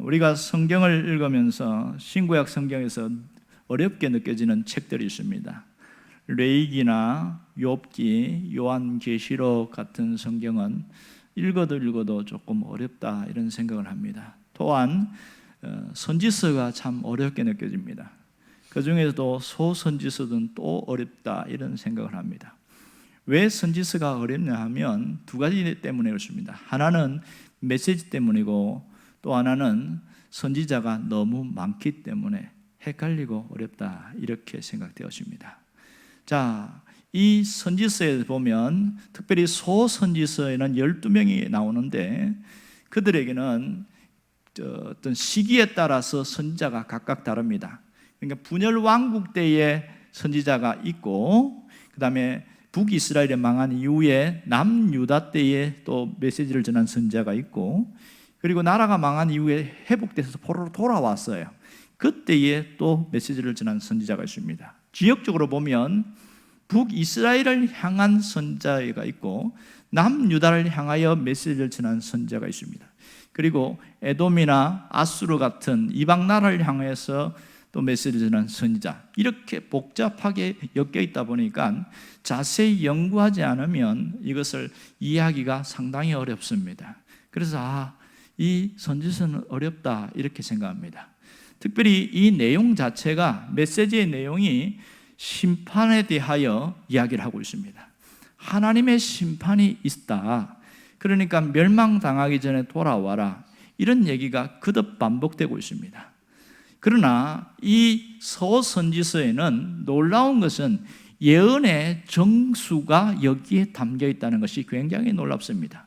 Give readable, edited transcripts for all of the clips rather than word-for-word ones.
우리가 성경을 읽으면서 신구약 성경에서 어렵게 느껴지는 책들이 있습니다. 레위기나 욥기, 요한계시록 같은 성경은 읽어도 조금 어렵다 이런 생각을 합니다. 또한 선지서가 참 어렵게 느껴집니다. 그 중에서도 소선지서는 또 어렵다 이런 생각을 합니다. 왜 선지서가 어렵냐 하면 두 가지 때문에 그렇습니다. 하나는 메시지 때문이고 또 하나는 선지자가 너무 많기 때문에 헷갈리고 어렵다 이렇게 생각되었습니다. 자, 이 선지서에 보면 특별히 소선지서에는 12명이 나오는데 그들에게는 어떤 시기에 따라서 선지자가 각각 다릅니다. 그러니까 분열 왕국 때의 선지자가 있고 그 다음에 북이스라엘이 망한 이후에 남유다 때에 또 메시지를 전한 선지자가 있고 그리고 나라가 망한 이후에 회복돼서 포로로 돌아왔어요. 그때에 또 메시지를 전한 선지자가 있습니다. 지역적으로 보면 북이스라엘을 향한 선지자가 있고 남유다를 향하여 메시지를 전한 선지자가 있습니다. 그리고 에돔이나 아수르 같은 이방 나라를 향해서 또 메시지를 전한 선지자, 이렇게 복잡하게 엮여 있다 보니까 자세히 연구하지 않으면 이것을 이해하기가 상당히 어렵습니다. 그래서 이 선지서는 어렵다 이렇게 생각합니다. 특별히 이 내용 자체가 메시지의 내용이 심판에 대하여 이야기를 하고 있습니다. 하나님의 심판이 있다. 그러니까 멸망당하기 전에 돌아와라. 이런 얘기가 거듭 반복되고 있습니다. 그러나 이 서선지서에는 놀라운 것은 예언의 정수가 여기에 담겨 있다는 것이 굉장히 놀랍습니다.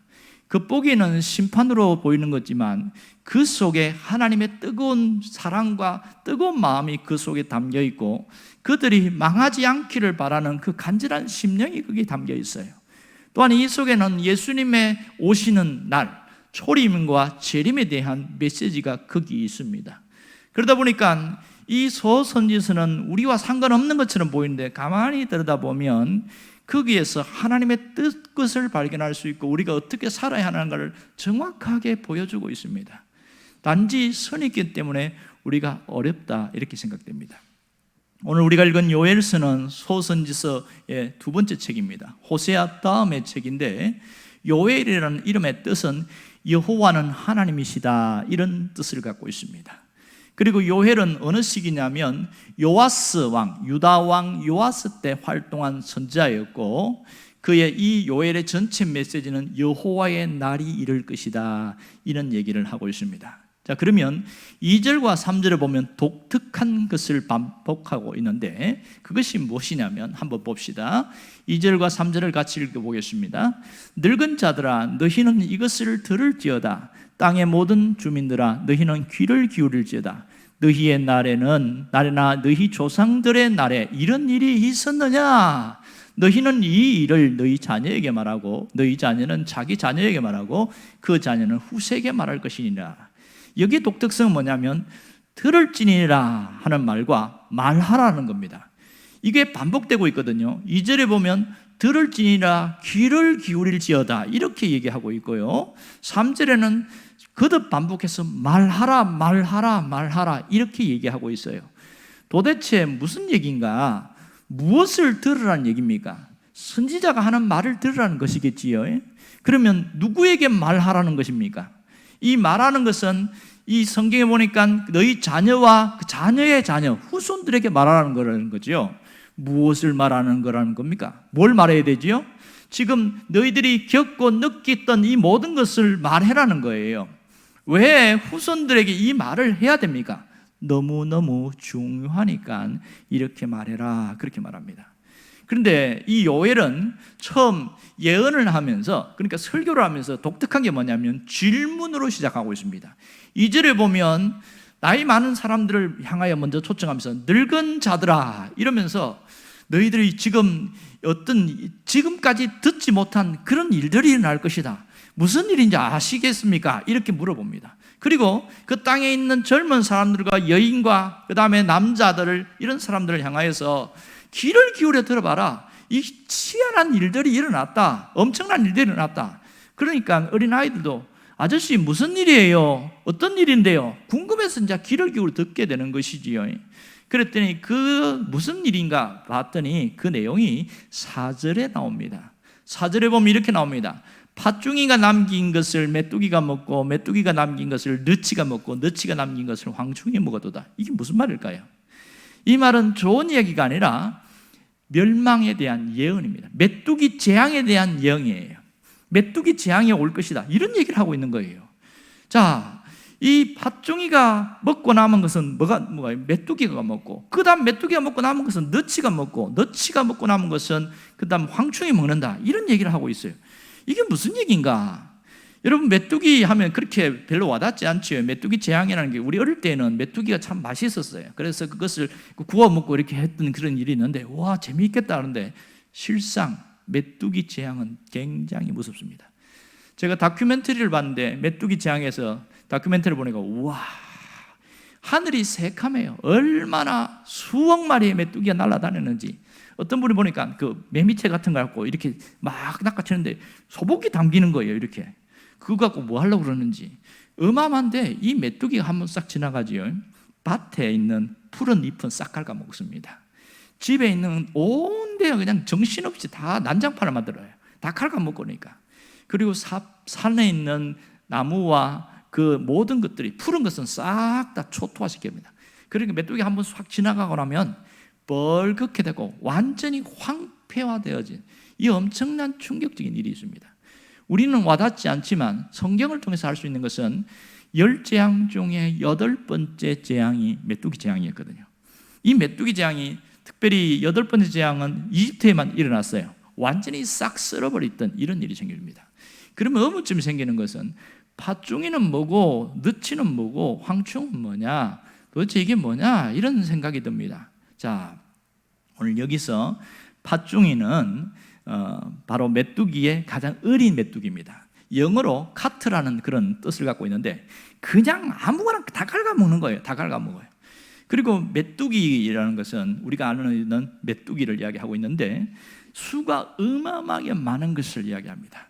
겉보기에는 심판으로 보이는 거지만 그 속에 하나님의 뜨거운 사랑과 뜨거운 마음이 그 속에 담겨 있고 그들이 망하지 않기를 바라는 그 간절한 심령이 거기에 담겨 있어요. 또한 이 속에는 예수님의 오시는 날, 초림과 재림에 대한 메시지가 거기 있습니다. 그러다 보니까 이 소선지서는 우리와 상관없는 것처럼 보이는데 가만히 들여다보면 거기에서 하나님의 뜻을 발견할 수 있고 우리가 어떻게 살아야 하는가를 정확하게 보여주고 있습니다. 단지 선이 있기 때문에 우리가 어렵다 이렇게 생각됩니다. 오늘 우리가 읽은 요엘서는 소선지서의 두 번째 책입니다. 호세아 다음의 책인데 요엘이라는 이름의 뜻은 여호와는 하나님이시다 이런 뜻을 갖고 있습니다. 그리고 요엘은 어느 시기냐면 요아스 왕, 유다 왕 요아스 때 활동한 선지자였고 그의 이 요엘의 전체 메시지는 여호와의 날이 이를 것이다 이런 얘기를 하고 있습니다. 자, 그러면 2절과 3절을 보면 독특한 것을 반복하고 있는데 그것이 무엇이냐면 한번 봅시다. 2절과 3절을 같이 읽어보겠습니다. 늙은 자들아 너희는 이것을 들을지어다. 땅의 모든 주민들아 너희는 귀를 기울일지어다. 너희의 날에나 너희 조상들의 날에 이런 일이 있었느냐? 너희는 이 일을 너희 자녀에게 말하고 너희 자녀는 자기 자녀에게 말하고 그 자녀는 후세에게 말할 것이니라. 여기 독특성은 뭐냐면 들을지니라 하는 말과 말하라는 겁니다. 이게 반복되고 있거든요. 2절에 보면 들을지니라 귀를 기울일지어다 이렇게 얘기하고 있고요. 3절에는 거듭 반복해서 말하라 이렇게 얘기하고 있어요. 도대체 무슨 얘기인가? 무엇을 들으라는 얘기입니까? 선지자가 하는 말을 들으라는 것이겠지요. 그러면 누구에게 말하라는 것입니까? 이 말하는 것은 이 성경에 보니까 너희 자녀와 그 자녀의 자녀, 후손들에게 말하라는 거라는 거죠. 무엇을 말하는 거라는 겁니까? 뭘 말해야 되지요? 지금 너희들이 겪고 느꼈던 이 모든 것을 말해라는 거예요. 왜 후손들에게 이 말을 해야 됩니까? 너무너무 중요하니까 이렇게 말해라 그렇게 말합니다. 그런데 이 요엘은 처음 예언을 하면서 그러니까 설교를 하면서 독특한 게 뭐냐면 질문으로 시작하고 있습니다. 2절에 보면 나이 많은 사람들을 향하여 먼저 초청하면서 늙은 자들아 이러면서 너희들이 지금까지 듣지 못한 그런 일들이 일어날 것이다. 무슨 일인지 아시겠습니까? 이렇게 물어봅니다. 그리고 그 땅에 있는 젊은 사람들과 여인과 그 다음에 남자들을 이런 사람들을 향하여서 귀를 기울여 들어봐라. 이 희한한 일들이 일어났다. 엄청난 일들이 일어났다. 그러니까 어린아이들도 아저씨 무슨 일이에요? 어떤 일인데요? 궁금해서 이제 귀를 기울여 듣게 되는 것이지요. 그랬더니 그 무슨 일인가 봤더니 그 내용이 4절에 나옵니다. 4절에 보면 이렇게 나옵니다. 팥중이가 남긴 것을 메뚜기가 먹고 메뚜기가 남긴 것을 너치가 먹고 너치가 남긴 것을 황충이 먹어도다. 이게 무슨 말일까요? 이 말은 좋은 이야기가 아니라 멸망에 대한 예언입니다. 메뚜기 재앙에 대한 예언이에요. 메뚜기 재앙이 올 것이다, 이런 얘기를 하고 있는 거예요. 자, 이 팥종이가 먹고 남은 것은 뭐가요? 메뚜기가 먹고, 그 다음 메뚜기가 먹고 남은 것은 너치가 먹고, 너치가 먹고 남은 것은 그 다음 황충이 먹는다, 이런 얘기를 하고 있어요. 이게 무슨 얘기인가? 여러분, 메뚜기 하면 그렇게 별로 와닿지 않죠. 메뚜기 재앙이라는 게, 우리 어릴 때는 메뚜기가 참 맛있었어요. 그래서 그것을 구워 먹고 이렇게 했던 그런 일이 있는데, 와, 재미있겠다 하는데 실상 메뚜기 재앙은 굉장히 무섭습니다. 제가 다큐멘터리를 봤는데 메뚜기 재앙에서 다큐멘터리를 보니까 우와, 하늘이 새카매요. 얼마나 수억 마리의 메뚜기가 날아다니는지. 어떤 분이 보니까 그 매미채 같은 거 갖고 이렇게 막 낚아채는데 소복이 담기는 거예요. 이렇게 그거 갖고 뭐 하려고 그러는지. 어마어마한데 이 메뚜기가 한번 싹 지나가지요, 밭에 있는 푸른 잎은 싹 갉아 먹습니다. 집에 있는 온 데가 그냥 정신없이 다 난장판을 만들어요. 다 갉아 먹고 그러니까. 그리고 산에 있는 나무와 그 모든 것들이, 푸른 것은 싹 다 초토화시킵니다. 그러니까 메뚜기 한번 싹 지나가고 나면 벌겋게 되고 완전히 황폐화되어진 이 엄청난 충격적인 일이 있습니다. 우리는 와닿지 않지만 성경을 통해서 알 수 있는 것은 10재앙 중에 8번째 재앙이 메뚜기 재앙이었거든요. 이 메뚜기 재앙이, 특별히 8번째 재앙은 이집트에만 일어났어요. 완전히 싹 쓸어버렸던 이런 일이 생깁니다. 그러면 의문점이 생기는 것은 팥종이는 뭐고 너치는 뭐고 황충은 뭐냐, 도대체 이게 뭐냐, 이런 생각이 듭니다. 자, 오늘 여기서 팥종이는 바로 메뚜기의 가장 어린 메뚜기입니다. 영어로 카트라는 그런 뜻을 갖고 있는데 그냥 아무거나 다 갉아먹는 거예요. 다 갉아먹어요. 그리고 메뚜기라는 것은 우리가 아는 메뚜기를 이야기하고 있는데 수가 어마어마하게 많은 것을 이야기합니다.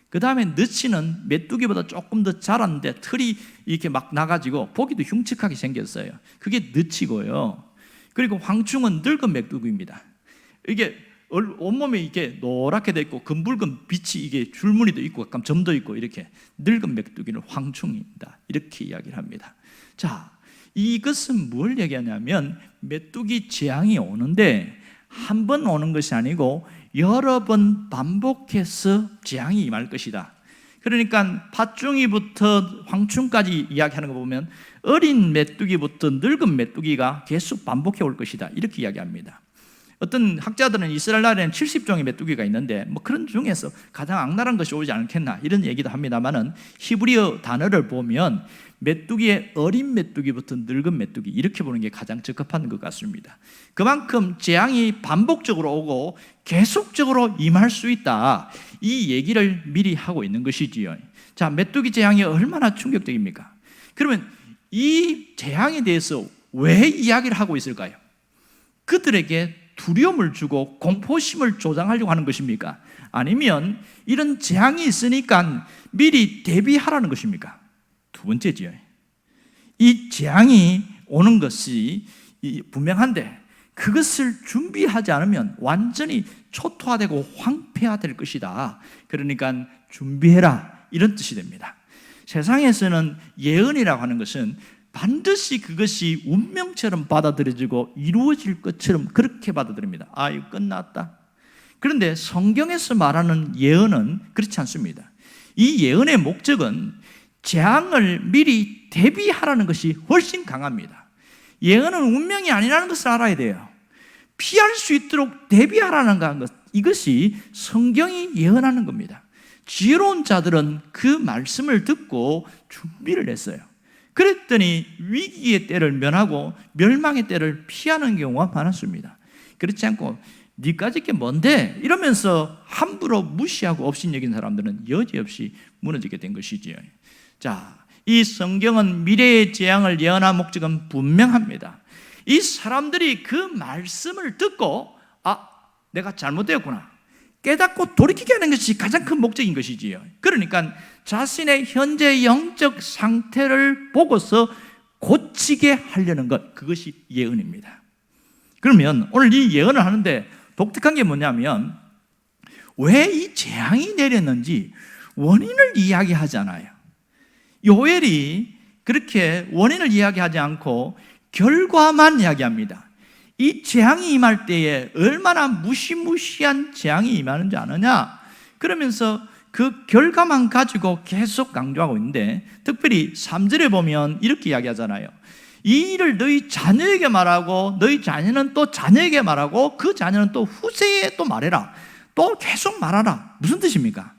그 다음에 너치는 메뚜기보다 조금 더 자랐는데 털이 이렇게 막 나가지고 보기도 흉측하게 생겼어요. 그게 너치고요. 그리고 황충은 늙은 메뚜기입니다. 이게 온몸에 이게 노랗게 돼 있고 검붉은 빛이, 이게 줄무늬도 있고 약간 점도 있고, 이렇게 늙은 메뚜기는 황충입니다. 이렇게 이야기를 합니다. 자, 이것은 뭘 얘기하냐면 메뚜기 재앙이 오는데 한 번 오는 것이 아니고 여러 번 반복해서 재앙이 임할 것이다. 그러니까 팥종이부터 황충까지 이야기하는 거 보면 어린 메뚜기부터 늙은 메뚜기가 계속 반복해 올 것이다, 이렇게 이야기합니다. 어떤 학자들은 이스라엘 나라에는 70종의 메뚜기가 있는데 뭐 그런 중에서 가장 악랄한 것이 오지 않겠나, 이런 얘기도 합니다만은 히브리어 단어를 보면 메뚜기의 어린 메뚜기부터 늙은 메뚜기, 이렇게 보는 게 가장 적합한 것 같습니다. 그만큼 재앙이 반복적으로 오고 계속적으로 임할 수 있다, 이 얘기를 미리 하고 있는 것이지요. 자, 메뚜기 재앙이 얼마나 충격적입니까? 그러면 이 재앙에 대해서 왜 이야기를 하고 있을까요? 그들에게 두려움을 주고 공포심을 조장하려고 하는 것입니까? 아니면 이런 재앙이 있으니까 미리 대비하라는 것입니까? 두 번째지요. 이 재앙이 오는 것이 분명한데 그것을 준비하지 않으면 완전히 초토화되고 황폐화될 것이다. 그러니까 준비해라, 이런 뜻이 됩니다. 세상에서는 예언이라고 하는 것은 반드시 그것이 운명처럼 받아들여지고 이루어질 것처럼 그렇게 받아들입니다. 아, 이거 끝났다. 그런데 성경에서 말하는 예언은 그렇지 않습니다. 이 예언의 목적은 재앙을 미리 대비하라는 것이 훨씬 강합니다. 예언은 운명이 아니라는 것을 알아야 돼요. 피할 수 있도록 대비하라는 것, 이것이 성경이 예언하는 겁니다. 지혜로운 자들은 그 말씀을 듣고 준비를 했어요. 그랬더니 위기의 때를 면하고 멸망의 때를 피하는 경우가 많았습니다. 그렇지 않고 니까짓 게 뭔데? 이러면서 함부로 무시하고 업신여긴 사람들은 여지없이 무너지게 된 것이지요. 자, 이 성경은 미래의 재앙을 예언한 목적은 분명합니다. 이 사람들이 그 말씀을 듣고 아, 내가 잘못되었구나, 깨닫고 돌이키게 하는 것이 가장 큰 목적인 것이지요. 그러니까 자신의 현재 영적 상태를 보고서 고치게 하려는 것, 그것이 예언입니다. 그러면 오늘 이 예언을 하는데 독특한 게 뭐냐면, 왜 이 재앙이 내렸는지 원인을 이야기하잖아요. 요엘이 그렇게 원인을 이야기하지 않고 결과만 이야기합니다. 이 재앙이 임할 때에 얼마나 무시무시한 재앙이 임하는지 아느냐? 그러면서 그 결과만 가지고 계속 강조하고 있는데, 특별히 3절에 보면 이렇게 이야기하잖아요. 이 일을 너희 자녀에게 말하고 너희 자녀는 또 자녀에게 말하고 그 자녀는 또 후세에 또 말해라. 또 계속 말하라. 무슨 뜻입니까?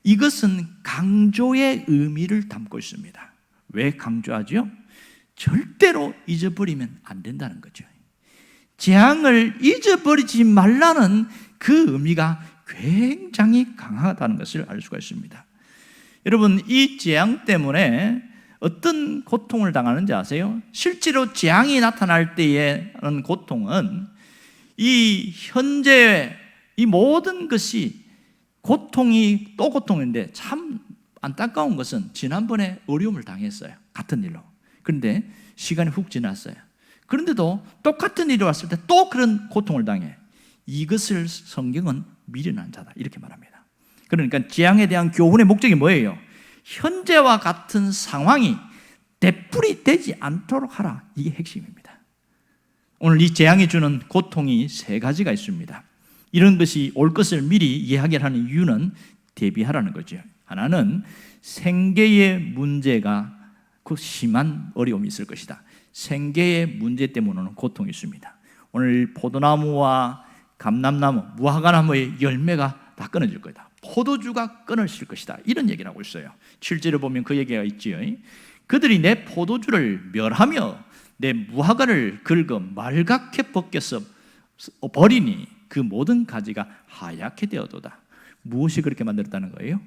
이것은 강조의 의미를 담고 있습니다. 왜 강조하죠? 절대로 잊어버리면 안 된다는 거죠. 재앙을 잊어버리지 말라는 그 의미가 굉장히 강하다는 것을 알 수가 있습니다. 여러분, 이 재앙 때문에 어떤 고통을 당하는지 아세요? 실제로 재앙이 나타날 때의 고통은 이 현재 이 모든 것이 고통이 또 고통인데, 참 안타까운 것은 지난번에 어려움을 당했어요. 같은 일로. 그런데 시간이 훅 지났어요. 그런데도 똑같은 일이 왔을 때 또 그런 고통을 당해. 이것을 성경은 미련한 자다, 이렇게 말합니다. 그러니까 재앙에 대한 교훈의 목적이 뭐예요? 현재와 같은 상황이 되풀이 되지 않도록 하라. 이게 핵심입니다. 오늘 이 재앙이 주는 고통이 세 가지가 있습니다. 이런 것이 올 것을 미리 이야기를 하는 이유는 대비하라는 거죠. 하나는 생계의 문제가 심한 어려움이 있을 것이다. 생계의 문제 때문에 오는 고통이 있습니다. 오늘 포도나무와 감람나무, 무화과나무의 열매가 다 끊어질 거다. 포도주가 끊어질 것이다. 이런 얘기를 하고 있어요. 7절에 보면 그 얘기가 있지요. 그들이 내 포도주를 멸하며 내 무화과를 긁어 말갛게 벗겨서 버리니 그 모든 가지가 하얗게 되어도다. 무엇이 그렇게 만들었다는 거예요?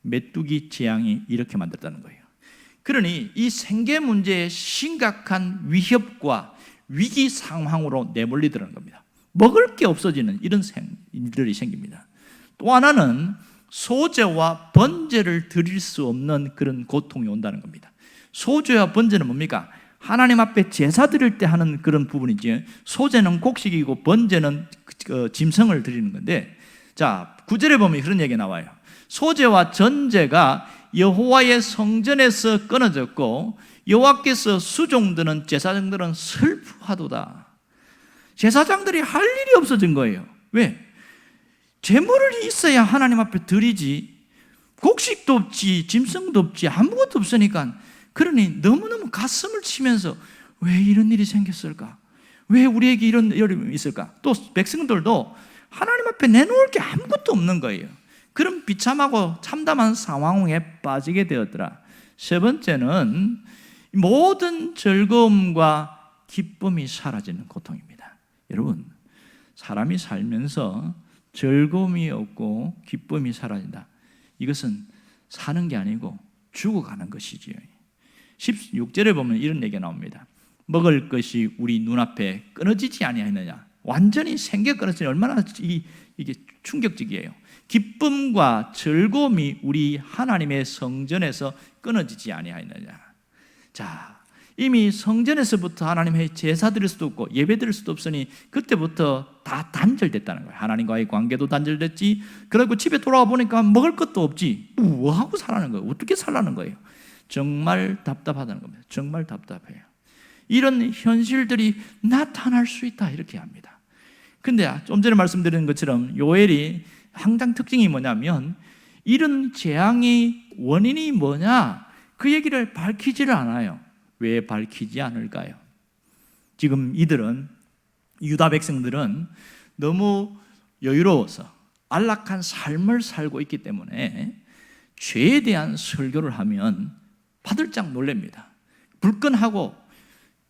메뚜기 재앙이 이렇게 만들었다는 거예요. 그러니 이 생계 문제의 심각한 위협과 위기 상황으로 내몰리더라는 겁니다. 먹을 게 없어지는 이런 일들이 생깁니다. 또 하나는 소제와 번제를 드릴 수 없는 그런 고통이 온다는 겁니다. 소제와 번제는 뭡니까? 하나님 앞에 제사 드릴 때 하는 그런 부분이지, 소제는 곡식이고 번제는 짐승을 드리는 건데, 자 9절에 보면 그런 얘기 나와요. 소제와 전제가 여호와의 성전에서 끊어졌고 여호와께서 수종드는 제사장들은 슬프하도다. 제사장들이 할 일이 없어진 거예요. 왜? 제물이 있어야 하나님 앞에 드리지, 곡식도 없지 짐승도 없지 아무것도 없으니까, 그러니 너무너무 가슴을 치면서 왜 이런 일이 생겼을까? 왜 우리에게 이런 어려움이 있을까? 또 백성들도 하나님 앞에 내놓을 게 아무것도 없는 거예요. 그런 비참하고 참담한 상황에 빠지게 되었더라. 세 번째는 모든 즐거움과 기쁨이 사라지는 고통입니다. 여러분, 사람이 살면서 즐거움이 없고 기쁨이 사라진다. 이것은 사는 게 아니고 죽어가는 것이지요. 16절에 보면 이런 얘기가 나옵니다. 먹을 것이 우리 눈앞에 끊어지지 아니하느냐. 완전히 생계 끊어지니 얼마나 이게 충격적이에요. 기쁨과 즐거움이 우리 하나님의 성전에서 끊어지지 아니하느냐. 자, 이미 성전에서부터 하나님의 제사 드릴 수도 없고 예배 드릴 수도 없으니 그때부터 다 단절됐다는 거예요. 하나님과의 관계도 단절됐지. 그리고 집에 돌아와 보니까 먹을 것도 없지. 뭐 하고 살라는 거예요? 어떻게 살라는 거예요? 정말 답답하다는 겁니다. 정말 답답해요. 이런 현실들이 나타날 수 있다, 이렇게 합니다. 근데 좀 전에 말씀드린 것처럼 요엘이 항상 특징이 뭐냐면, 이런 재앙의 원인이 뭐냐, 그 얘기를 밝히지를 않아요. 왜 밝히지 않을까요? 지금 이들은, 유다 백성들은 너무 여유로워서 안락한 삶을 살고 있기 때문에 죄에 대한 설교를 하면 화들짝 놀랍니다. 불끈하고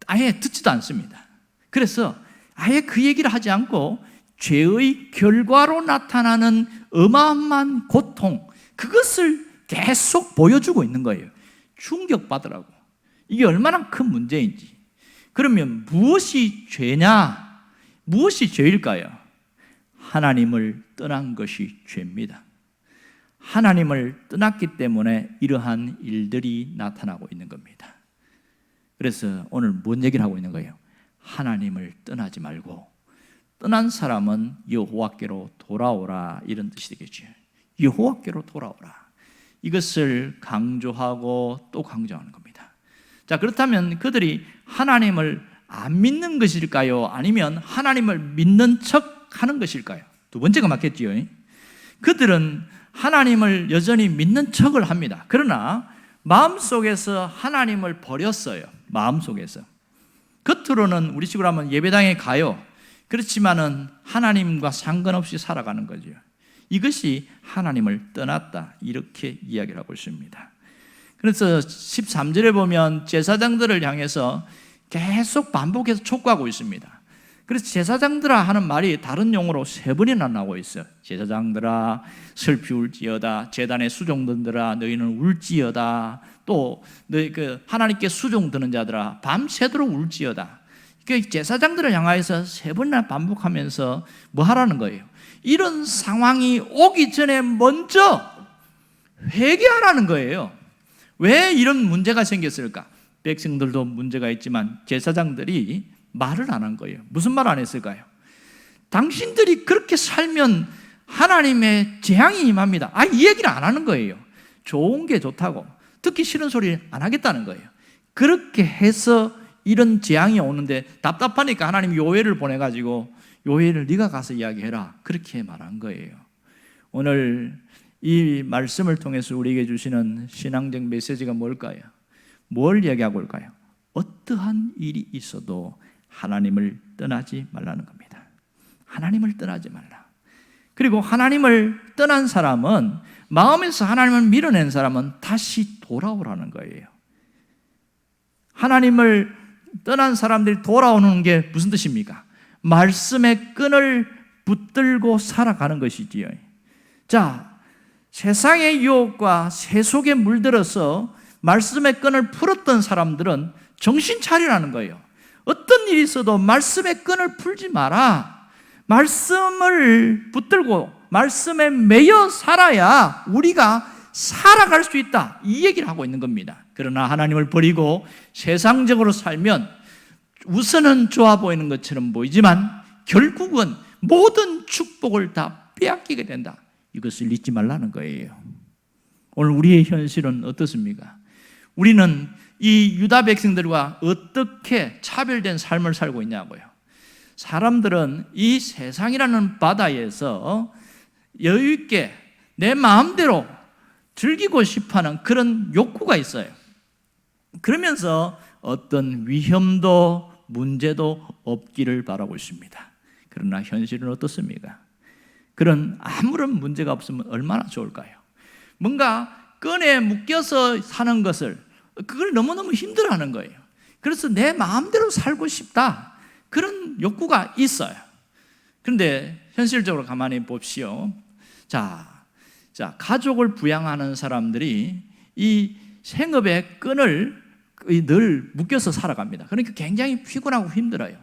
아예 듣지도 않습니다. 그래서 아예 그 얘기를 하지 않고 죄의 결과로 나타나는 어마어마한 고통, 그것을 계속 보여주고 있는 거예요. 충격받으라고. 이게 얼마나 큰 문제인지. 그러면 무엇이 죄냐? 무엇이 죄일까요? 하나님을 떠난 것이 죄입니다. 하나님을 떠났기 때문에 이러한 일들이 나타나고 있는 겁니다. 그래서 오늘 뭔 얘기를 하고 있는 거예요? 하나님을 떠나지 말고 떠난 사람은 여호와께로 돌아오라, 이런 뜻이 되겠죠. 여호와께로 돌아오라, 이것을 강조하고 또 강조하는 겁니다. 자, 그렇다면 그들이 하나님을 안 믿는 것일까요? 아니면 하나님을 믿는 척 하는 것일까요? 두 번째가 맞겠지요. 그들은 하나님을 여전히 믿는 척을 합니다. 그러나 마음속에서 하나님을 버렸어요. 마음속에서. 겉으로는 우리 식으로 하면 예배당에 가요. 그렇지만은 하나님과 상관없이 살아가는 거죠. 이것이 하나님을 떠났다, 이렇게 이야기를 하고 있습니다. 그래서 13절에 보면 제사장들을 향해서 계속 반복해서 촉구하고 있습니다. 그래서 제사장들아 하는 말이 다른 용어로 3번이나 나오고 있어요. 제사장들아 슬피 울지어다, 제단의 수종들아 너희는 울지어다, 또 너희 하나님께 수종 드는 자들아 밤새도록 울지어다. 제사장들을 향하여서 3번이나 반복하면서 뭐 하라는 거예요? 이런 상황이 오기 전에 먼저 회개하라는 거예요. 왜 이런 문제가 생겼을까? 백성들도 문제가 있지만 제사장들이 말을 안 한 거예요. 무슨 말 안 했을까요? 당신들이 그렇게 살면 하나님의 재앙이 임합니다. 이 얘기를 안 하는 거예요. 좋은 게 좋다고, 듣기 싫은 소리 안 하겠다는 거예요. 그렇게 해서 이런 재앙이 오는데 답답하니까 하나님 요엘을 보내가지고 요엘을 네가 가서 이야기해라, 그렇게 말한 거예요. 오늘 이 말씀을 통해서 우리에게 주시는 신앙적 메시지가 뭘까요? 뭘 얘기하고 올까요? 어떠한 일이 있어도 하나님을 떠나지 말라는 겁니다. 하나님을 떠나지 말라. 그리고 하나님을 떠난 사람은, 마음에서 하나님을 밀어낸 사람은 다시 돌아오라는 거예요. 하나님을 떠난 사람들이 돌아오는 게 무슨 뜻입니까? 말씀의 끈을 붙들고 살아가는 것이지요. 자, 세상의 유혹과 세속에 물들어서 말씀의 끈을 풀었던 사람들은 정신 차리라는 거예요. 어떤 일이 있어도 말씀의 끈을 풀지 마라. 말씀을 붙들고 말씀에 매여 살아야 우리가 살아갈 수 있다, 이 얘기를 하고 있는 겁니다. 그러나 하나님을 버리고 세상적으로 살면 우선은 좋아 보이는 것처럼 보이지만 결국은 모든 축복을 다 빼앗기게 된다, 이것을 잊지 말라는 거예요. 오늘 우리의 현실은 어떻습니까? 우리는 이 유다 백성들과 어떻게 차별된 삶을 살고 있냐고요. 사람들은 이 세상이라는 바다에서 여유 있게 내 마음대로 즐기고 싶어하는 그런 욕구가 있어요. 그러면서 어떤 위험도 문제도 없기를 바라고 있습니다. 그러나 현실은 어떻습니까? 그런 아무런 문제가 없으면 얼마나 좋을까요? 뭔가 끈에 묶여서 사는 것을, 그걸 너무너무 힘들어하는 거예요. 그래서 내 마음대로 살고 싶다, 그런 욕구가 있어요. 그런데 현실적으로 가만히 봅시오. 자, 가족을 부양하는 사람들이 이 생업의 끈을 늘 묶여서 살아갑니다. 그러니까 굉장히 피곤하고 힘들어요.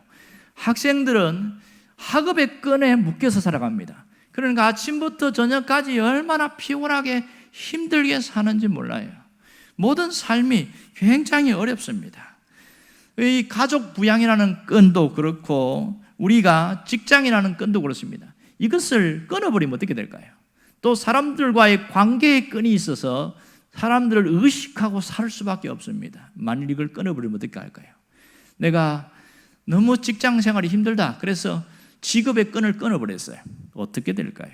학생들은 학업의 끈에 묶여서 살아갑니다. 그러니까 아침부터 저녁까지 얼마나 피곤하게 힘들게 사는지 몰라요. 모든 삶이 굉장히 어렵습니다. 이 가족 부양이라는 끈도 그렇고 우리가 직장이라는 끈도 그렇습니다. 이것을 끊어버리면 어떻게 될까요? 또 사람들과의 관계의 끈이 있어서 사람들을 의식하고 살 수밖에 없습니다. 만일 이걸 끊어버리면 어떻게 할까요? 내가 너무 직장 생활이 힘들다, 그래서 직업의 끈을 끊어버렸어요. 어떻게 될까요?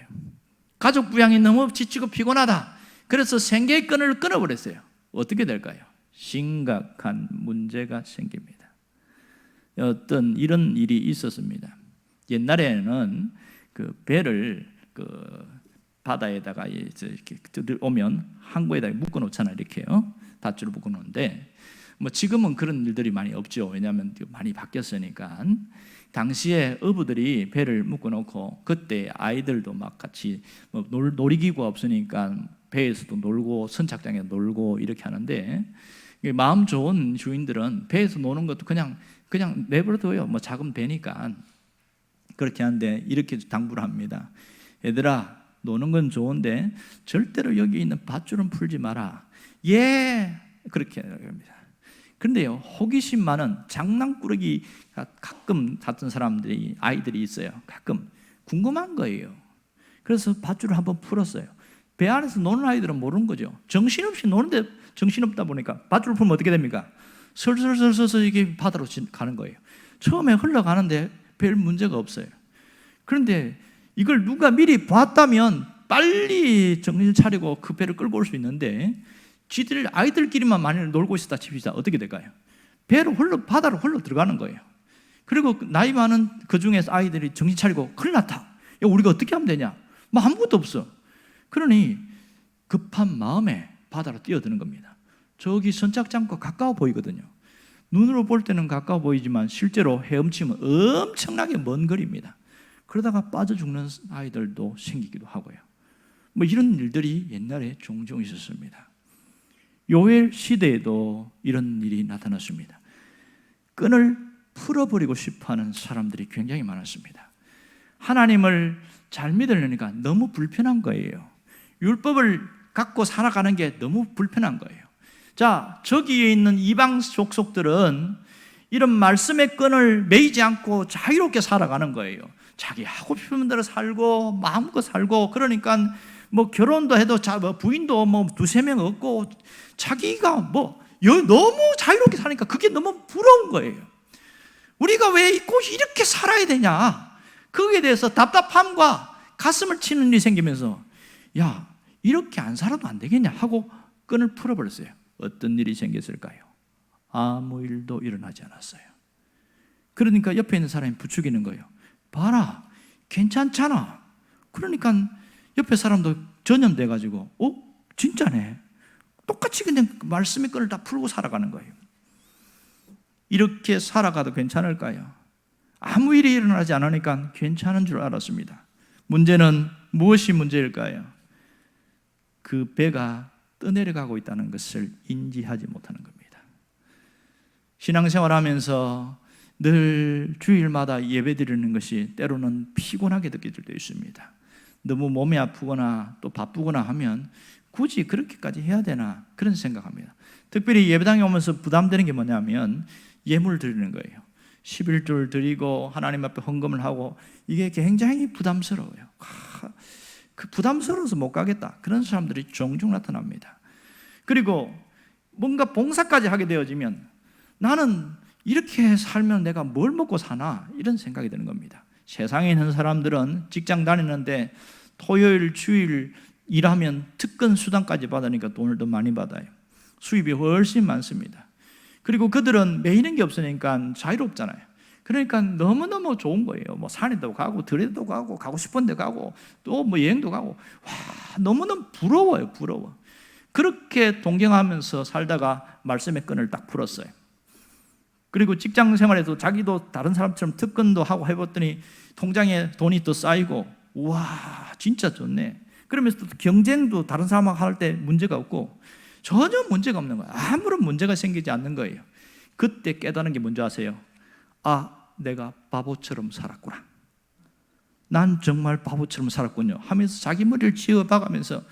가족 부양이 너무 지치고 피곤하다, 그래서 생계의 끈을 끊어버렸어요. 어떻게 될까요? 심각한 문제가 생깁니다. 어떤 이런 일이 있었습니다. 옛날에는 그 배를 바다에다가 이렇게 오면 항구에다가 묶어 놓잖아요. 이렇게요. 밧줄을 묶어 놓는데 뭐 지금은 그런 일들이 많이 없죠. 왜냐하면 많이 바뀌었으니까. 당시에 어부들이 배를 묶어 놓고, 그때 아이들도 막 같이 뭐 놀이기구가 없으니까 배에서도 놀고 선착장에 놀고 이렇게 하는데, 마음 좋은 주인들은 배에서 노는 것도 그냥 내버려둬요. 뭐 작은 배니까. 그렇게 하는데 이렇게 당부를 합니다. 얘들아, 노는 건 좋은데 절대로 여기 있는 밧줄은 풀지 마라. 예, 그렇게 합니다. 그런데요, 호기심 많은 장난꾸러기가 가끔 같은 사람들이, 아이들이 있어요. 가끔 궁금한 거예요. 그래서 밧줄을 한번 풀었어요. 배 안에서 노는 아이들은 모르는 거죠. 정신없이 노는데 정신없다 보니까 밧줄을 풀면 어떻게 됩니까? 슬슬슬슬 이게 바다로 가는 거예요. 처음에 흘러가는데 별 문제가 없어요. 그런데 이걸 누가 미리 봤다면 빨리 정신 차리고 그 배를 끌고 올 수 있는데, 지들 아이들끼리만 만일 놀고 있었다 칩시다. 어떻게 될까요? 배로 바다로 흘러 들어가는 거예요. 그리고 나이 많은 그 중에서 아이들이 정신 차리고 큰일 났다. 야, 우리가 어떻게 하면 되냐? 뭐 아무것도 없어. 그러니 급한 마음에 바다로 뛰어드는 겁니다. 저기 선착장과 가까워 보이거든요. 눈으로 볼 때는 가까워 보이지만 실제로 헤엄치면 엄청나게 먼 거리입니다. 그러다가 빠져 죽는 아이들도 생기기도 하고요. 뭐 이런 일들이 옛날에 종종 있었습니다. 요엘 시대에도 이런 일이 나타났습니다. 끈을 풀어버리고 싶어하는 사람들이 굉장히 많았습니다. 하나님을 잘 믿으려니까 너무 불편한 거예요. 율법을 갖고 살아가는 게 너무 불편한 거예요. 자, 저기에 있는 이방 족속들은 이런 말씀의 끈을 매이지 않고 자유롭게 살아가는 거예요. 자기 하고 싶은 대로 살고 마음껏 살고, 그러니까 뭐 결혼도 해도 부인도 뭐 두세 명 없고 자기가 뭐 너무 자유롭게 사니까 그게 너무 부러운 거예요. 우리가 왜 꼭 이렇게 살아야 되냐? 거기에 대해서 답답함과 가슴을 치는 일이 생기면서, 야, 이렇게 안 살아도 안 되겠냐 하고 끈을 풀어버렸어요. 어떤 일이 생겼을까요? 아무 일도 일어나지 않았어요. 그러니까 옆에 있는 사람이 부추기는 거예요. 봐라, 괜찮잖아. 그러니까 옆에 사람도 전염돼가지고, 진짜네. 똑같이 그냥 말씀의 끈을 다 풀고 살아가는 거예요. 이렇게 살아가도 괜찮을까요? 아무 일이 일어나지 않으니까 괜찮은 줄 알았습니다. 문제는 무엇이 문제일까요? 그 배가 떠내려가고 있다는 것을 인지하지 못하는 겁니다. 신앙생활하면서 늘 주일마다 예배드리는 것이 때로는 피곤하게 느껴질 때 있습니다. 너무 몸이 아프거나 또 바쁘거나 하면 굳이 그렇게까지 해야 되나, 그런 생각합니다. 특별히 예배당에 오면서 부담되는 게 뭐냐면 예물 드리는 거예요. 11조를 드리고 하나님 앞에 헌금을 하고, 이게 굉장히 부담스러워요. 그 부담스러워서 못 가겠다, 그런 사람들이 종종 나타납니다. 그리고 뭔가 봉사까지 하게 되어지면 나는 이렇게 살면 내가 뭘 먹고 사나, 이런 생각이 드는 겁니다. 세상에 있는 사람들은 직장 다니는데 토요일 주일 일하면 특근 수당까지 받으니까 돈을 더 많이 받아요. 수입이 훨씬 많습니다. 그리고 그들은 매이는 게 없으니까 자유롭잖아요. 그러니까 너무너무 좋은 거예요. 뭐 산에도 가고 들에도 가고 싶은 데 가고 또 뭐 여행도 가고, 와, 너무너무 부러워요. 부러워. 그렇게 동경하면서 살다가 말씀의 끈을 딱 풀었어요. 그리고 직장 생활에도 자기도 다른 사람처럼 특근도 하고 해봤더니 통장에 돈이 또 쌓이고, 우와, 진짜 좋네. 그러면서 또 경쟁도 다른 사람하고 할 때 문제가 없고 전혀 문제가 없는 거예요. 아무런 문제가 생기지 않는 거예요. 그때 깨달은 게 뭔지 아세요? 내가 바보처럼 살았구나. 난 정말 바보처럼 살았군요 하면서 자기 머리를 쥐어박으면서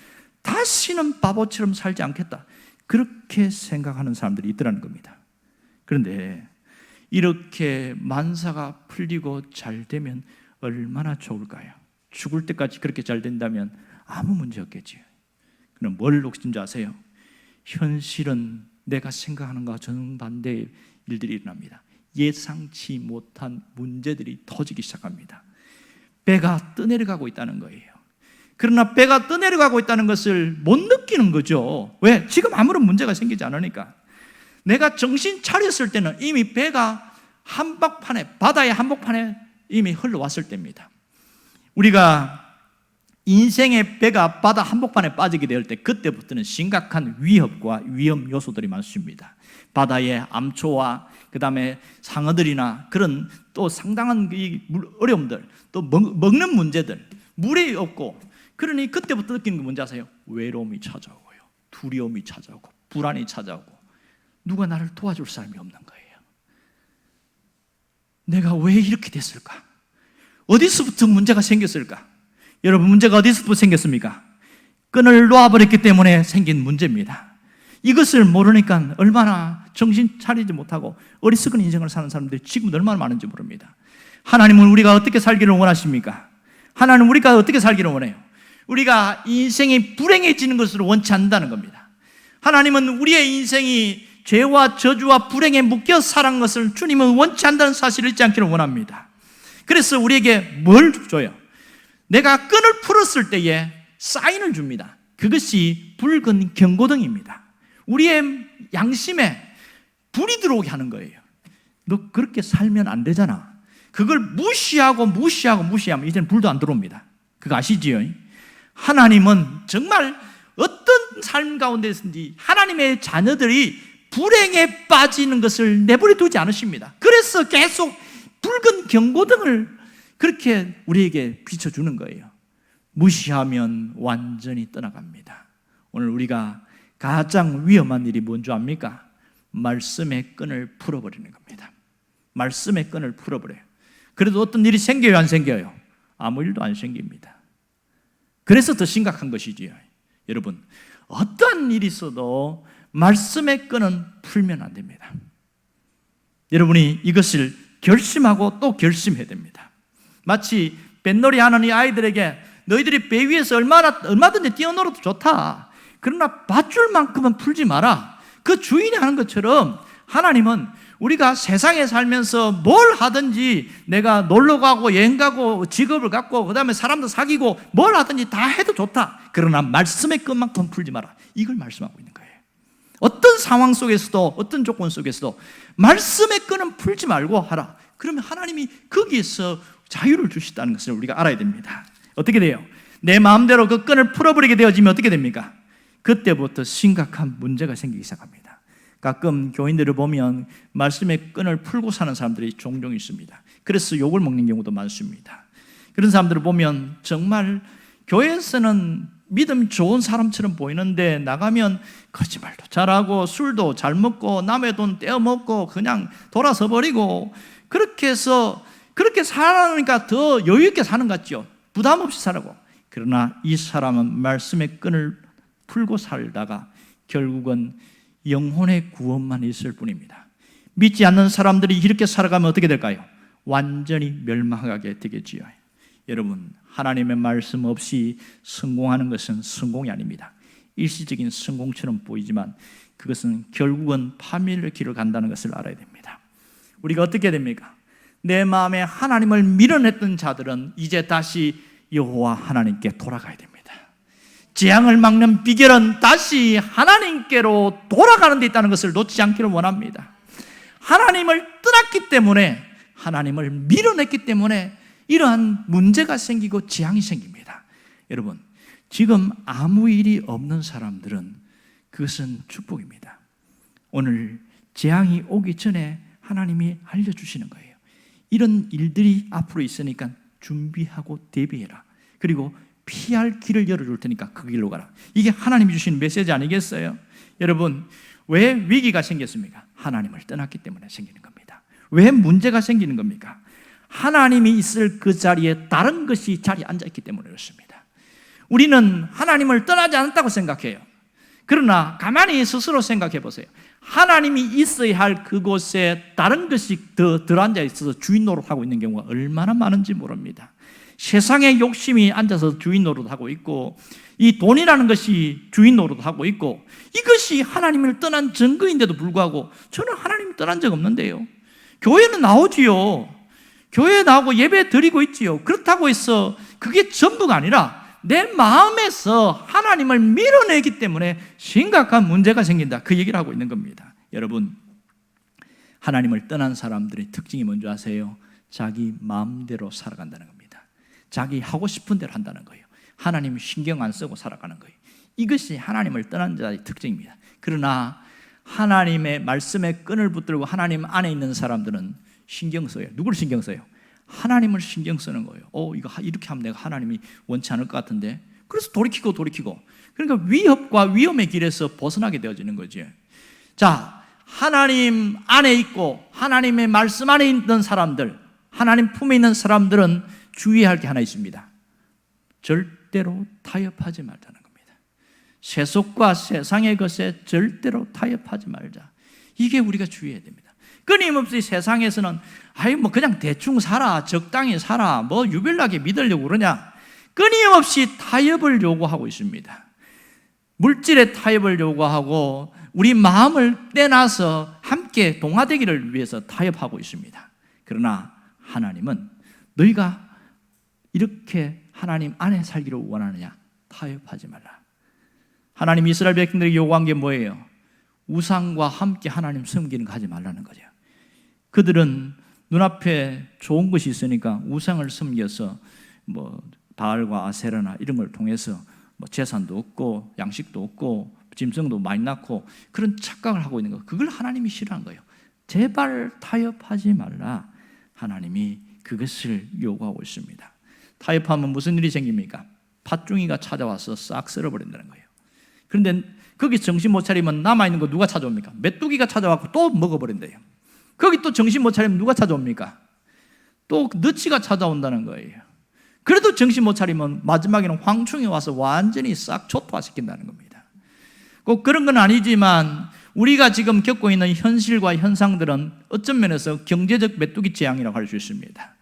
다시는 바보처럼 살지 않겠다, 그렇게 생각하는 사람들이 있더라는 겁니다. 그런데 이렇게 만사가 풀리고 잘 되면 얼마나 좋을까요? 죽을 때까지 그렇게 잘 된다면 아무 문제 없겠지요. 그럼 뭘 놓친 줄 아세요? 현실은 내가 생각하는 것과 정반대의 일들이 일어납니다. 예상치 못한 문제들이 터지기 시작합니다. 배가 떠내려가고 있다는 거예요. 그러나 배가 떠내려가고 있다는 것을 못 느끼는 거죠. 왜? 지금 아무런 문제가 생기지 않으니까. 내가 정신 차렸을 때는 이미 배가 한복판에, 바다의 한복판에 이미 흘러왔을 때입니다. 우리가 인생의 배가 바다 한복판에 빠지게 될 때, 그때부터는 심각한 위협과 위험 요소들이 많습니다. 바다의 암초와 그 다음에 상어들이나 그런 또 상당한 어려움들, 또 먹는 문제들, 물이 없고, 그러니 그때부터 느끼는 게 뭔지 아세요? 외로움이 찾아오고요, 두려움이 찾아오고, 불안이 찾아오고, 누가 나를 도와줄 사람이 없는 거예요. 내가 왜 이렇게 됐을까? 어디서부터 문제가 생겼을까? 여러분, 문제가 어디서부터 생겼습니까? 끈을 놓아버렸기 때문에 생긴 문제입니다. 이것을 모르니까 얼마나 정신 차리지 못하고 어리석은 인생을 사는 사람들이 지금 얼마나 많은지 모릅니다. 하나님은 우리가 어떻게 살기를 원하십니까? 하나님은 우리가 어떻게 살기를 원해요? 우리가 인생이 불행해지는 것을 원치 않는다는 겁니다. 하나님은 우리의 인생이 죄와 저주와 불행에 묶여 살아간 것을 주님은 원치 않는다는 사실을 잊지 않기를 원합니다. 그래서 우리에게 뭘 줘요? 내가 끈을 풀었을 때에 사인을 줍니다. 그것이 붉은 경고등입니다. 우리의 양심에 불이 들어오게 하는 거예요. 너 그렇게 살면 안 되잖아. 그걸 무시하면 이제는 불도 안 들어옵니다. 그거 아시지요? 하나님은 정말 어떤 삶 가운데서든지 하나님의 자녀들이 불행에 빠지는 것을 내버려 두지 않으십니다. 그래서 계속 붉은 경고등을 그렇게 우리에게 비춰주는 거예요. 무시하면 완전히 떠나갑니다. 오늘 우리가 가장 위험한 일이 뭔지 압니까? 말씀의 끈을 풀어버리는 겁니다. 말씀의 끈을 풀어버려요. 그래도 어떤 일이 생겨요, 안 생겨요? 아무 일도 안 생깁니다. 그래서 더 심각한 것이지요. 여러분, 어떠한 일이 있어도 말씀의 끈은 풀면 안 됩니다. 여러분이 이것을 결심하고 또 결심해야 됩니다. 마치 뱃놀이 하는 이 아이들에게 너희들이 배 위에서 얼마든지 뛰어놀아도 좋다. 그러나 밧줄 만큼은 풀지 마라. 그 주인이 하는 것처럼 하나님은 우리가 세상에 살면서 뭘 하든지 내가 놀러 가고 여행 가고 직업을 갖고 그 다음에 사람도 사귀고 뭘 하든지 다 해도 좋다. 그러나 말씀의 끈만큼 풀지 마라. 이걸 말씀하고 있는 거예요. 어떤 상황 속에서도 어떤 조건 속에서도 말씀의 끈은 풀지 말고 하라. 그러면 하나님이 거기에서 자유를 주시다는 것을 우리가 알아야 됩니다. 어떻게 돼요? 내 마음대로 그 끈을 풀어버리게 되어지면 어떻게 됩니까? 그때부터 심각한 문제가 생기기 시작합니다. 가끔 교인들을 보면 말씀의 끈을 풀고 사는 사람들이 종종 있습니다. 그래서 욕을 먹는 경우도 많습니다. 그런 사람들을 보면 정말 교회에서는 믿음 좋은 사람처럼 보이는데 나가면 거짓말도 잘하고 술도 잘 먹고 남의 돈 떼어먹고 그냥 돌아서 버리고 그렇게 해서 그렇게 살아가니까 더 여유 있게 사는 것 같죠. 부담 없이 살아고. 그러나 이 사람은 말씀의 끈을 풀고 살다가 결국은 영혼의 구원만 있을 뿐입니다. 믿지 않는 사람들이 이렇게 살아가면 어떻게 될까요? 완전히 멸망하게 되겠지요. 여러분, 하나님의 말씀 없이 성공하는 것은 성공이 아닙니다. 일시적인 성공처럼 보이지만 그것은 결국은 파멸의 길을 간다는 것을 알아야 됩니다. 우리가 어떻게 됩니까? 내 마음에 하나님을 밀어냈던 자들은 이제 다시 여호와 하나님께 돌아가야 됩니다. 재앙을 막는 비결은 다시 하나님께로 돌아가는 데 있다는 것을 놓치지 않기를 원합니다. 하나님을 떠났기 때문에, 하나님을 밀어냈기 때문에 이러한 문제가 생기고 재앙이 생깁니다. 여러분, 지금 아무 일이 없는 사람들은 그것은 축복입니다. 오늘 재앙이 오기 전에 하나님이 알려주시는 거예요. 이런 일들이 앞으로 있으니까 준비하고 대비해라. 그리고 피할 길을 열어줄 테니까 그 길로 가라. 이게 하나님이 주신 메시지 아니겠어요? 여러분, 왜 위기가 생겼습니까? 하나님을 떠났기 때문에 생기는 겁니다. 왜 문제가 생기는 겁니까? 하나님이 있을 그 자리에 다른 것이 자리에 앉아있기 때문에 그렇습니다. 우리는 하나님을 떠나지 않았다고 생각해요. 그러나 가만히 스스로 생각해 보세요. 하나님이 있어야 할 그곳에 다른 것이 더 들어앉아 있어서 주인 노릇하고 있는 경우가 얼마나 많은지 모릅니다. 세상의 욕심이 앉아서 주인 노릇하고 있고 이 돈이라는 것이 주인 노릇하고 있고 이것이 하나님을 떠난 증거인데도 불구하고 저는 하나님을 떠난 적 없는데요. 교회는 나오지요. 교회에 나오고 예배 드리고 있지요. 그렇다고 해서 그게 전부가 아니라 내 마음에서 하나님을 밀어내기 때문에 심각한 문제가 생긴다. 그 얘기를 하고 있는 겁니다. 여러분, 하나님을 떠난 사람들의 특징이 뭔지 아세요? 자기 마음대로 살아간다는 겁니다. 자기 하고 싶은 대로 한다는 거예요. 하나님 신경 안 쓰고 살아가는 거예요. 이것이 하나님을 떠난 자의 특징입니다. 그러나 하나님의 말씀에 끈을 붙들고 하나님 안에 있는 사람들은 신경 써요. 누구를 신경 써요? 하나님을 신경 쓰는 거예요. 이거 이렇게 하면 내가 하나님이 원치 않을 것 같은데. 그래서 돌이키고 그러니까 위협과 위험의 길에서 벗어나게 되어지는 거죠. 자, 하나님 안에 있고 하나님의 말씀 안에 있는 사람들, 하나님 품에 있는 사람들은 주의할 게 하나 있습니다. 절대로 타협하지 말자는 겁니다. 세속과 세상의 것에 절대로 타협하지 말자. 이게 우리가 주의해야 됩니다. 끊임없이 세상에서는 뭐 그냥 대충 살아, 적당히 살아, 뭐 유별나게 믿으려고 그러냐, 끊임없이 타협을 요구하고 있습니다. 물질의 타협을 요구하고 우리 마음을 떼놔서 함께 동화되기를 위해서 타협하고 있습니다. 그러나 하나님은 너희가 이렇게 하나님 안에 살기를 원하느냐? 타협하지 말라. 하나님 이스라엘 백성들에게 요구한 게 뭐예요? 우상과 함께 하나님 섬기는 거 하지 말라는 거죠. 그들은 눈앞에 좋은 것이 있으니까 우상을 섬겨서 뭐 바알과 아세라나 이런 걸 통해서 뭐 재산도 얻고 양식도 얻고 짐승도 많이 낳고 그런 착각을 하고 있는 거, 그걸 하나님이 싫어하는 거예요. 제발 타협하지 말라. 하나님이 그것을 요구하고 있습니다. 타협하면 무슨 일이 생깁니까? 팥종이가 찾아와서 싹 쓸어버린다는 거예요. 그런데 거기 정신 못 차리면 남아있는 거 누가 찾아옵니까? 메뚜기가 찾아와서 또 먹어버린대요. 거기 또 정신 못 차리면 누가 찾아옵니까? 또 너치가 찾아온다는 거예요. 그래도 정신 못 차리면 마지막에는 황충이 와서 완전히 싹 초토화시킨다는 겁니다. 꼭 그런 건 아니지만 우리가 지금 겪고 있는 현실과 현상들은 어떤 면에서 경제적 메뚜기 재앙이라고 할 수 있습니다.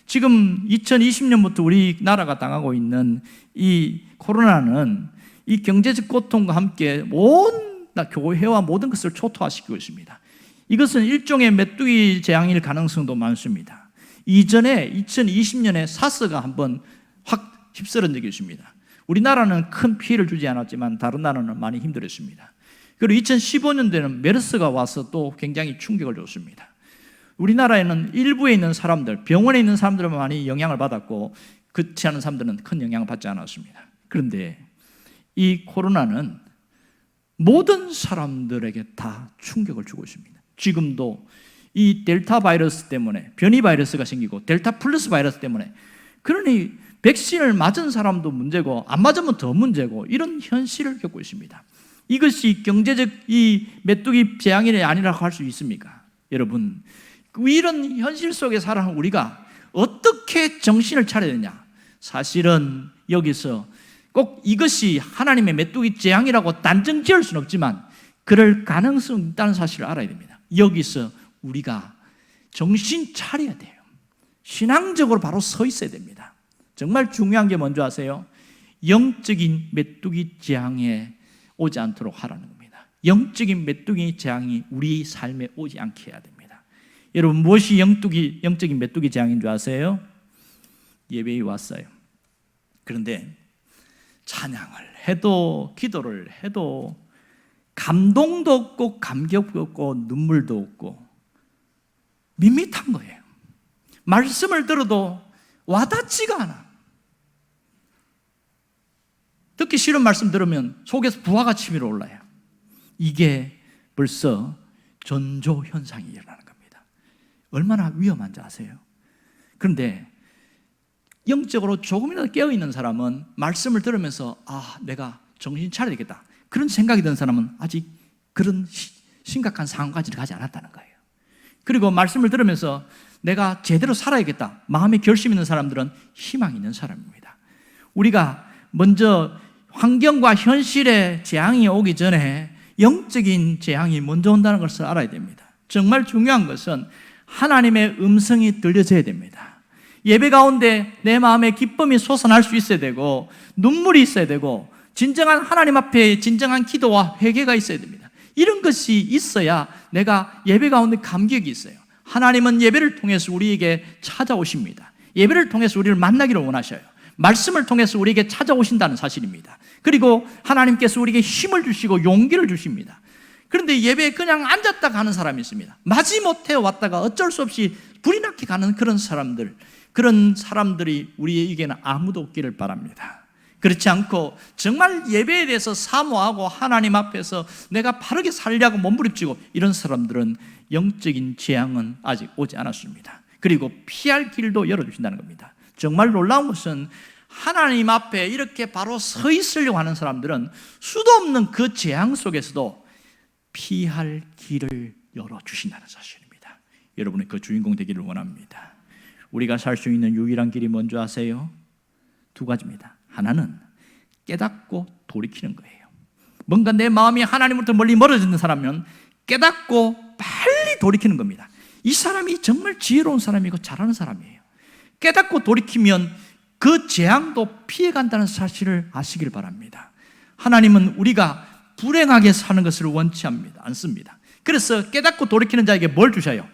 지금 2020년부터 우리나라가 당하고 있는 이 코로나는 이 경제적 고통과 함께 온 교회와 모든 것을 초토화시키고 있습니다. 이것은 일종의 메뚜기 재앙일 가능성도 많습니다. 이전에 2020년에 사스가 한번 확 휩쓸은 적이 있습니다. 우리나라는 큰 피해를 주지 않았지만 다른 나라는 많이 힘들었습니다. 그리고 2015년도에는 메르스가 와서 또 굉장히 충격을 줬습니다. 우리나라에는 일부에 있는 사람들, 병원에 있는 사람들은 많이 영향을 받았고 그렇지 않은 사람들은 큰 영향을 받지 않았습니다. 그런데 이 코로나는 모든 사람들에게 다 충격을 주고 있습니다. 지금도 이 델타 바이러스 때문에 변이 바이러스가 생기고 델타 플러스 바이러스 때문에, 그러니 백신을 맞은 사람도 문제고 안 맞으면 더 문제고 이런 현실을 겪고 있습니다. 이것이 경제적 이 메뚜기 재앙이 아니라고 할 수 있습니까? 여러분, 이런 현실 속에 살아가는 우리가 어떻게 정신을 차려야 되냐? 사실은 여기서 꼭 이것이 하나님의 메뚜기 재앙이라고 단정 지을 수는 없지만 그럴 가능성이 있다는 사실을 알아야 됩니다. 여기서 우리가 정신 차려야 돼요. 신앙적으로 바로 서 있어야 됩니다. 정말 중요한 게 뭔지 아세요? 영적인 메뚜기 재앙에 오지 않도록 하라는 겁니다. 영적인 메뚜기 재앙이 우리 삶에 오지 않게 해야 됩니다. 여러분, 무엇이 영적인 메뚜기 재앙인 줄 아세요? 예배에 왔어요. 그런데 찬양을 해도 기도를 해도 감동도 없고 감격도 없고 눈물도 없고 밋밋한 거예요. 말씀을 들어도 와닿지가 않아. 듣기 싫은 말씀 들으면 속에서 부하가 치밀어 올라요. 이게 벌써 전조 현상이 일어나는 겁니다. 얼마나 위험한지 아세요? 그런데 영적으로 조금이라도 깨어있는 사람은 말씀을 들으면서 내가 정신 차려야 되겠다, 그런 생각이 든 사람은 아직 그런 심각한 상황까지 가지 않았다는 거예요. 그리고 말씀을 들으면서 내가 제대로 살아야겠다 마음의 결심 있는 사람들은 희망 있는 사람입니다. 우리가 먼저 환경과 현실의 재앙이 오기 전에 영적인 재앙이 먼저 온다는 것을 알아야 됩니다. 정말 중요한 것은 하나님의 음성이 들려져야 됩니다. 예배 가운데 내 마음에 기쁨이 솟아날 수 있어야 되고 눈물이 있어야 되고 진정한 하나님 앞에 진정한 기도와 회개가 있어야 됩니다. 이런 것이 있어야 내가 예배 가운데 감격이 있어요. 하나님은 예배를 통해서 우리에게 찾아오십니다. 예배를 통해서 우리를 만나기를 원하셔요. 말씀을 통해서 우리에게 찾아오신다는 사실입니다. 그리고 하나님께서 우리에게 힘을 주시고 용기를 주십니다. 그런데 예배에 그냥 앉았다 가는 사람이 있습니다. 마지못해 왔다가 어쩔 수 없이 불이 나게 가는 그런 사람들이 우리에게는 아무도 없기를 바랍니다. 그렇지 않고 정말 예배에 대해서 사모하고 하나님 앞에서 내가 바르게 살려고 몸부림치고 이런 사람들은 영적인 재앙은 아직 오지 않았습니다. 그리고 피할 길도 열어주신다는 겁니다. 정말 놀라운 것은 하나님 앞에 이렇게 바로 서 있으려고 하는 사람들은 수도 없는 그 재앙 속에서도 피할 길을 열어주신다는 사실입니다. 여러분의 그 주인공 되기를 원합니다. 우리가 살 수 있는 유일한 길이 뭔지 아세요? 두 가지입니다. 하나는 깨닫고 돌이키는 거예요. 뭔가 내 마음이 하나님으로부터 멀리 멀어지는 사람은 깨닫고 빨리 돌이키는 겁니다. 이 사람이 정말 지혜로운 사람이고 잘하는 사람이에요. 깨닫고 돌이키면 그 재앙도 피해간다는 사실을 아시길 바랍니다. 하나님은 우리가 불행하게 사는 것을 원치 않습니다. 그래서 깨닫고 돌이키는 자에게 뭘 주셔요?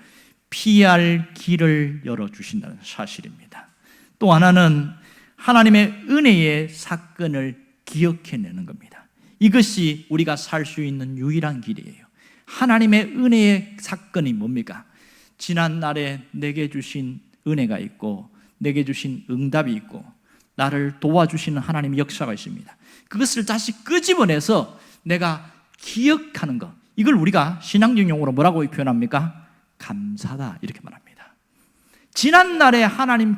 피할 길을 열어주신다는 사실입니다. 또 하나는 하나님의 은혜의 사건을 기억해내는 겁니다. 이것이 우리가 살 수 있는 유일한 길이에요. 하나님의 은혜의 사건이 뭡니까? 지난날에 내게 주신 은혜가 있고 내게 주신 응답이 있고 나를 도와주시는 하나님의 역사가 있습니다. 그것을 다시 끄집어내서 내가 기억하는 것, 이걸 우리가 신앙적 용어로 뭐라고 표현합니까? 감사다, 이렇게 말합니다. 지난날에 하나님,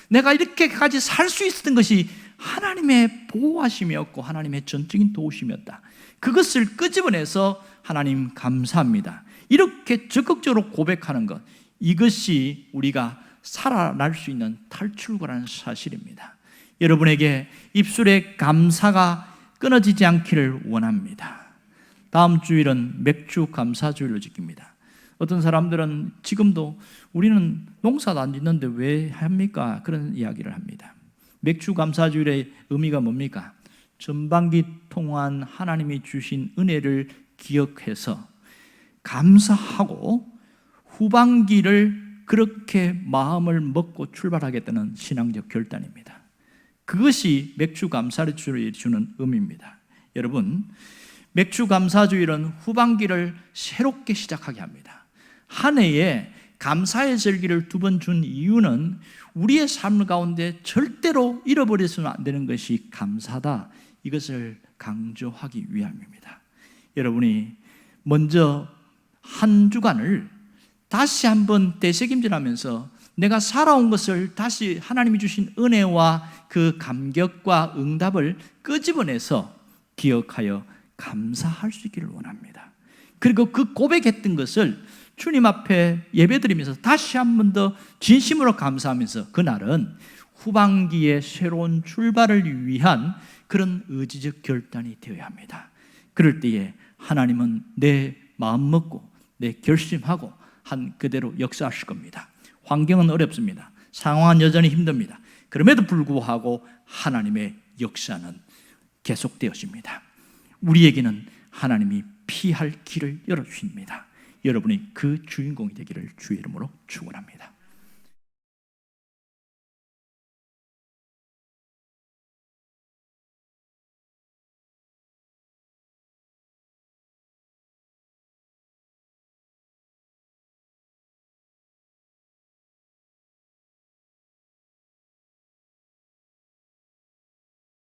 내가 이렇게까지 살 수 있었던 것이 하나님의 보호하심이었고 하나님의 전적인 도우심이었다. 그것을 끄집어내서 하나님 감사합니다, 이렇게 적극적으로 고백하는 것, 이것이 우리가 살아날 수 있는 탈출구라는 사실입니다. 여러분에게 입술에 감사가 끊어지지 않기를 원합니다. 다음 주일은 맥주 감사주일로 지킵니다. 어떤 사람들은 지금도 우리는 농사도 안 짓는데 왜 합니까? 그런 이야기를 합니다. 맥주 감사주일의 의미가 뭡니까? 전반기 동안 하나님이 주신 은혜를 기억해서 감사하고 후반기를 그렇게 마음을 먹고 출발하겠다는 신앙적 결단입니다. 그것이 맥주 감사주일이 주는 의미입니다. 여러분, 맥주 감사주일은 후반기를 새롭게 시작하게 합니다. 한 해에 감사의 절기를 2번 준 이유는 우리의 삶 가운데 절대로 잃어버려서는 안 되는 것이 감사다, 이것을 강조하기 위함입니다. 여러분이 먼저 한 주간을 다시 한번 되새김질하면서 내가 살아온 것을 다시 하나님이 주신 은혜와 그 감격과 응답을 끄집어내서 기억하여 감사할 수 있기를 원합니다. 그리고 그 고백했던 것을 주님 앞에 예배드리면서 다시 한 번 더 진심으로 감사하면서 그날은 후반기의 새로운 출발을 위한 그런 의지적 결단이 되어야 합니다. 그럴 때에 하나님은 내 마음 먹고 내 결심하고 한 그대로 역사하실 겁니다. 환경은 어렵습니다. 상황은 여전히 힘듭니다. 그럼에도 불구하고 하나님의 역사는 계속되어집니다. 우리에게는 하나님이 피할 길을 열어주십니다. 여러분이 그 주인공이 되기를 주의 이름으로 축원합니다.